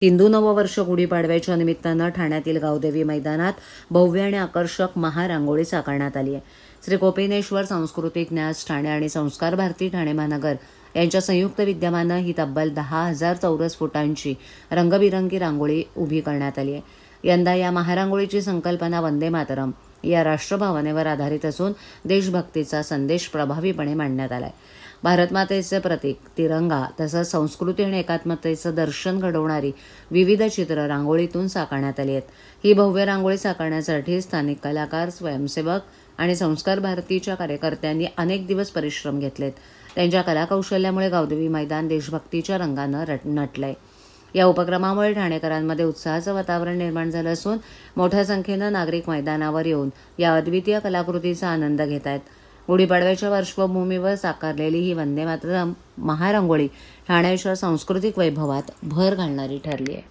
हिंदू नववर्ष गुढीपाडव्याच्या निमित्तानं ठाण्यातील गावदेवी मैदानात भव्य आणि आकर्षक महारांगोळी साकारण्यात आली आहे. श्री कोपिनेश्वर सांस्कृतिक न्यास ठाणे आणि संस्कार भारती ठाणे महानगर यांच्या संयुक्त विद्यमानं ही तब्बल 10,000 चौरस फुटांची रंगबिरंगी रांगोळी उभी करण्यात आली आहे. यंदा या महारांगोळीची संकल्पना वंदे मातरम या राष्ट्रभावनेवर आधारित असून देशभक्तीचा संदेश प्रभावीपणे मांडण्यात आला आहे. भारतमातेचे प्रतीक तिरंगा तसंच संस्कृती आणि एकात्मतेचं दर्शन घडवणारी विविध चित्र रांगोळीतून साकारण्यात आली आहेत. ही भव्य रांगोळी साकारण्यासाठी स्थानिक कलाकार, स्वयंसेवक आणि संस्कार भारतीच्या कार्यकर्त्यांनी अनेक दिवस परिश्रम घेतलेत. त्यांच्या कलाकौशल्यामुळे गावदेवी मैदान देशभक्तीच्या रंगानं नटलंय. या उपक्रमामुळे ठाणेकरांमध्ये उत्साहाचं वातावरण निर्माण झालं असून मोठ्या संख्येनं नागरिक मैदानावर येऊन या अद्वितीय कलाकृतीचा आनंद घेत आहेत. गुढीपाडव्याच्या पार्श्वभूमीवर साकारलेली ही वंदे मातरम महारांगोळी ठाण्याच्या सांस्कृतिक वैभवात भर घालणारी ठरली आहे.